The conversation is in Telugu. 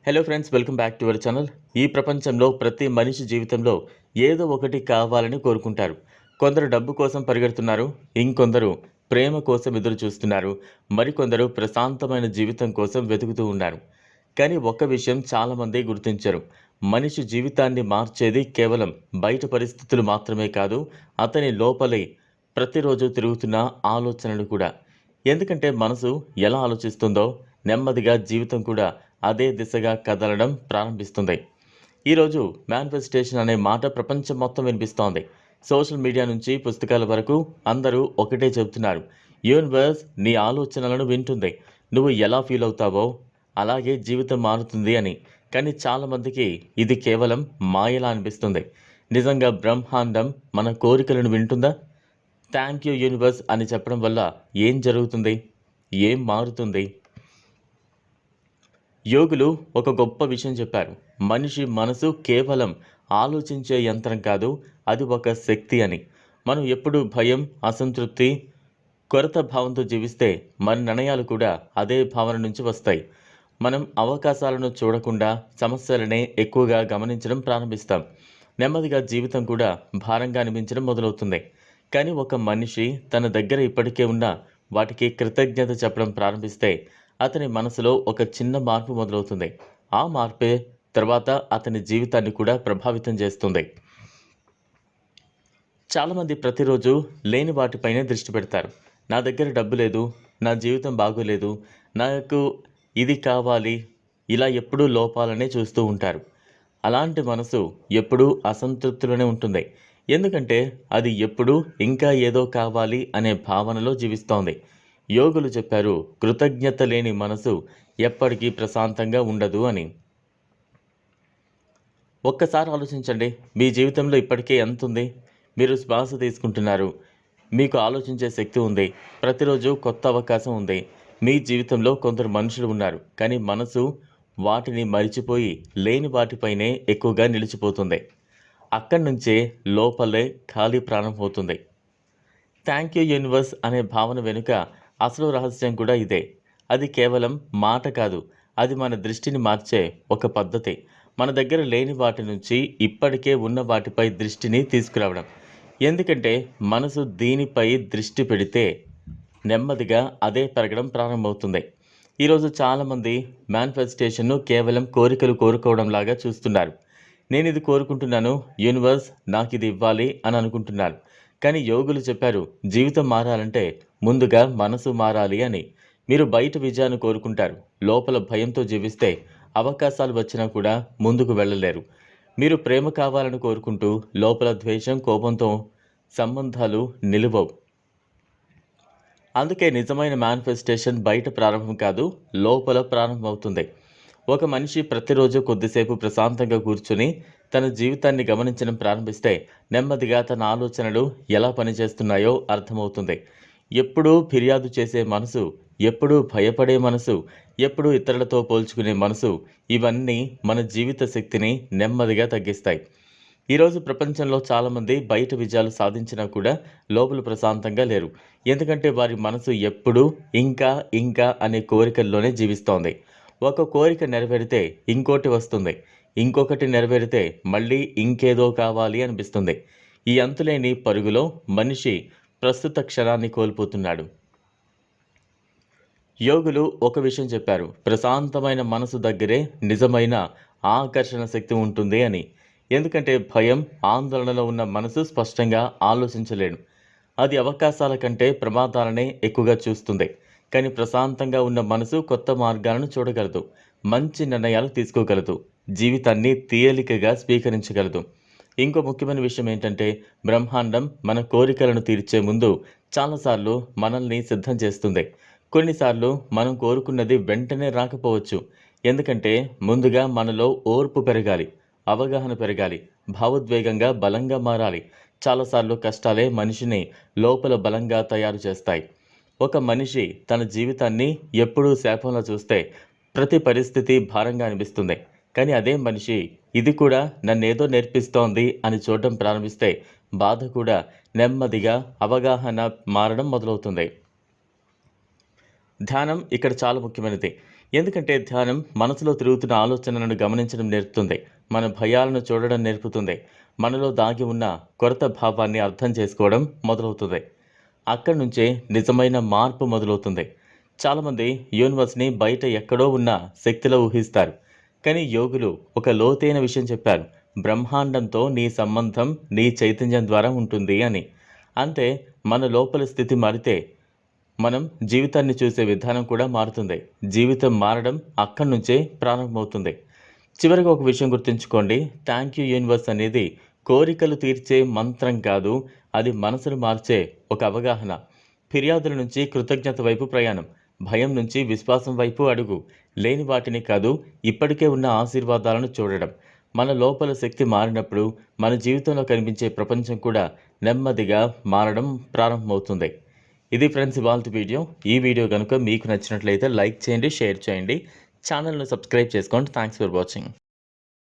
Hello friends, welcome back to our channel. ఈ ప్రపంచంలో ప్రతి మనిషి జీవితంలో ఏదో ఒకటి కావాలని కోరుకుంటారు. కొందరు డబ్బు కోసం పరిగెడుతున్నారు, ఇంకొందరు ప్రేమ కోసం ఎదురు చూస్తున్నారు, మరికొందరు ప్రశాంతమైన జీవితం కోసం వెతుకుతూ ఉన్నారు. కానీ ఒక్క విషయం చాలామంది గుర్తించరు. మనిషి జీవితాన్ని మార్చేది కేవలం బయట పరిస్థితులు మాత్రమే కాదు, అతని లోపలే ప్రతిరోజు తిరుగుతున్న ఆలోచనలు కూడా. ఎందుకంటే మనసు ఎలా ఆలోచిస్తుందో నెమ్మదిగా జీవితం కూడా అదే దిశగా కదలడం ప్రారంభిస్తుంది. ఈరోజు మేనిఫెస్టేషన్ అనే మాట ప్రపంచం మొత్తం వినిపిస్తోంది. సోషల్ మీడియా నుంచి పుస్తకాల వరకు అందరూ ఒకటే చెబుతున్నారు. యూనివర్స్ నీ ఆలోచనలను వింటుంది, నువ్వు ఎలా ఫీల్ అవుతావో అలాగే జీవితం మారుతుంది అని. కానీ చాలామందికి ఇది కేవలం మాయలా అనిపిస్తుంది. నిజంగా బ్రహ్మాండం మన కోరికలను వింటుందా? థ్యాంక్ యూ యూనివర్స్ అని చెప్పడం వల్ల ఏం జరుగుతుంది? ఏం మారుతుంది? యోగులు ఒక గొప్ప విషయం చెప్పారు. మనిషి మనసు కేవలం ఆలోచించే యంత్రం కాదు, అది ఒక శక్తి అని. మనం ఎప్పుడూ భయం, అసంతృప్తి, కొరత భావంతో జీవిస్తే మన నిర్ణయాలు కూడా అదే భావన నుంచి వస్తాయి. మనం అవకాశాలను చూడకుండా సమస్యలనే ఎక్కువగా గమనించడం ప్రారంభిస్తాం. నెమ్మదిగా జీవితం కూడా భారంగా అనిపించడం మొదలవుతుంది. కానీ ఒక మనిషి తన దగ్గర ఇప్పటికే ఉన్న వాటికి కృతజ్ఞత చెప్పడం ప్రారంభిస్తే అతని మనసులో ఒక చిన్న మార్పు మొదలవుతుంది. ఆ మార్పే తర్వాత అతని జీవితాన్ని కూడా ప్రభావితం చేస్తుంది. చాలామంది ప్రతిరోజు లేని వాటిపైనే దృష్టి పెడతారు. నా దగ్గర డబ్బు లేదు, నా జీవితం బాగోలేదు, నాకు ఇది కావాలి, ఇలా ఎప్పుడూ లోపాలనే చూస్తూ ఉంటారు. అలాంటి మనసు ఎప్పుడూ అసంతృప్తిలోనే ఉంటుంది. ఎందుకంటే అది ఎప్పుడూ ఇంకా ఏదో కావాలి అనే భావనలో జీవిస్తోంది. యోగులు చెప్పారు, కృతజ్ఞత లేని మనసు ఎప్పటికీ ప్రశాంతంగా ఉండదు అని. ఒక్కసారి ఆలోచించండి, మీ జీవితంలో ఇప్పటికే ఎంత ఉంది? మీరు శ్వాస తీసుకుంటున్నారు, మీకు ఆలోచించే శక్తి ఉంది, ప్రతిరోజు కొత్త అవకాశం ఉంది. మీ జీవితంలో కొందరు మనుషులు ఉన్నారు, కానీ మనసు వాటిని మరిచిపోయి లేని వాటిపైనే ఎక్కువగా నిలిచిపోతుంది. అక్కడి నుంచే లోపలే ఖాళీ ప్రారంభమవుతుంది. థ్యాంక్ యూ యూనివర్స్ అనే భావన వెనుక అసలు రహస్యం కూడా ఇదే. అది కేవలం మాట కాదు, అది మన దృష్టిని మార్చే ఒక పద్ధతి. మన దగ్గర లేని వాటి నుంచి ఇప్పటికే ఉన్న వాటిపై దృష్టిని తీసుకురావడం. ఎందుకంటే మనసు దీనిపై దృష్టి పెడితే నెమ్మదిగా అదే పెరగడం ప్రారంభమవుతుంది. ఈరోజు చాలామంది మేనిఫెస్టేషన్ను కేవలం కోరికలు కోరుకోవడం లాగా చూస్తున్నారు. నేను ఇది కోరుకుంటున్నాను, యూనివర్స్ నాకు ఇది ఇవ్వాలి అని అనుకుంటున్నారు. కానీ యోగులు చెప్పారు, జీవితం మారాలంటే ముందుగా మనసు మారాలి అని. మీరు బయట విజయాన్ని కోరుకుంటారు, లోపల భయంతో జీవిస్తే అవకాశాలు వచ్చినా కూడా ముందుకు వెళ్ళలేరు. మీరు ప్రేమ కావాలని కోరుకుంటూ లోపల ద్వేషం, కోపంతో సంబంధాలు నిలువవు. అందుకే నిజమైన మేనిఫెస్టేషన్ బయట ప్రారంభం కాదు, లోపల ప్రారంభమవుతుంది. ఒక మనిషి ప్రతిరోజు కొద్దిసేపు ప్రశాంతంగా కూర్చుని తన జీవితాన్ని గమనించడం ప్రారంభిస్తే నెమ్మదిగా తన ఆలోచనలు ఎలా పనిచేస్తున్నాయో అర్థమవుతుంది. ఎప్పుడూ ఫిర్యాదు చేసే మనసు, ఎప్పుడూ భయపడే మనసు, ఎప్పుడూ ఇతరులతో పోల్చుకునే మనసు, ఇవన్నీ మన జీవిత శక్తిని నెమ్మదిగా తగ్గిస్తాయి. ఈరోజు ప్రపంచంలో చాలామంది బయట విజయాలు సాధించినా కూడా లోపల ప్రశాంతంగా లేరు. ఎందుకంటే వారి మనసు ఎప్పుడూ ఇంకా ఇంకా అనే కోరికల్లోనే జీవిస్తోంది. ఒక కోరిక నెరవేరితే ఇంకోటి వస్తుంది, ఇంకొకటి నెరవేరితే మళ్ళీ ఇంకేదో కావాలి అనిపిస్తుంది. ఈ అంతులేని పరుగులో మనిషి ప్రస్తుత క్షణాన్ని కోల్పోతున్నాడు. యోగులు ఒక విషయం చెప్పారు, ప్రశాంతమైన మనసు దగ్గరే నిజమైన ఆకర్షణ శక్తి ఉంటుంది అని. ఎందుకంటే భయం, ఆందోళనలో ఉన్న మనసు స్పష్టంగా ఆలోచించలేడు. అది అవకాశాల కంటే ప్రమాదాలనే ఎక్కువగా చూస్తుంది. కానీ ప్రశాంతంగా ఉన్న మనసు కొత్త మార్గాలను చూడగలదు, మంచి నిర్ణయాలు తీసుకోగలదు, జీవితాన్ని తేలికగా స్వీకరించగలదు. ఇంకో ముఖ్యమైన విషయం ఏంటంటే బ్రహ్మాండం మన కోరికలను తీర్చే ముందు చాలాసార్లు మనల్ని సిద్ధం చేస్తుంది. కొన్నిసార్లు మనం కోరుకున్నది వెంటనే రాకపోవచ్చు. ఎందుకంటే ముందుగా మనలో ఓర్పు పెరగాలి, అవగాహన పెరగాలి, భావోద్వేగంగా బలంగా మారాలి. చాలాసార్లు కష్టాలే మనిషిని లోపల బలంగా తయారు చేస్తాయి. ఒక మనిషి తన జీవితాన్ని ఎప్పుడూ శాపంలో చూస్తే ప్రతి పరిస్థితి భారంగా అనిపిస్తుంది. కానీ అదే మనిషి ఇది కూడా నన్నేదో నేర్పిస్తోంది అని చూడడం ప్రారంభిస్తే బాధ కూడా నెమ్మదిగా అవగాహన మారడం మొదలవుతుంది. ధ్యానం ఇక్కడ చాలా ముఖ్యమైనది. ఎందుకంటే ధ్యానం మనసులో తిరుగుతున్న ఆలోచనలను గమనించడం నేర్పుతుంది. మన భయాలను చూడడం నేర్పుతుంది. మనలో దాగి ఉన్న కొరత భావాన్ని అర్థం చేసుకోవడం మొదలవుతుంది. అక్కడి నుంచే నిజమైన మార్పు మొదలవుతుంది. చాలామంది యూనివర్స్ని బయట ఎక్కడో ఉన్న శక్తిలో ఊహిస్తారు. కానీ యోగులు ఒక లోతైన విషయం చెప్పారు. బ్రహ్మాండంతో నీ సంబంధం నీ చైతన్యం ద్వారా ఉంటుంది అని. అంటే మన లోపల స్థితి మారితే మనం జీవితాన్ని చూసే విధానం కూడా మారుతుంది. జీవితం మారడం అక్కడి నుంచే ప్రారంభమవుతుంది. చివరిగా ఒక విషయం గుర్తుంచుకోండి. థ్యాంక్ యూ యూనివర్స్ అనేది కోరికలు తీర్చే మంత్రం కాదు. అది మనసును మార్చే ఒక అవగాహన. ఫిర్యాదుల నుంచి కృతజ్ఞత వైపు ప్రయాణం. భయం నుంచి విశ్వాసం వైపు అడుగు. లేని వాటిని కాదు, ఇప్పటికే ఉన్న ఆశీర్వాదాలను చూడడం. మన లోపల శక్తి మారినప్పుడు మన జీవితంలో కనిపించే ప్రపంచం కూడా నెమ్మదిగా మారడం ప్రారంభమవుతుంది. ఇది ఫ్రెండ్స్ ఇవాల్టి వీడియో. ఈ వీడియో కనుక మీకు నచ్చినట్లయితే లైక్ చేయండి, షేర్ చేయండి. ఛానల్ను సబ్స్క్రైబ్ చేసుకోండి. Thanks for watching.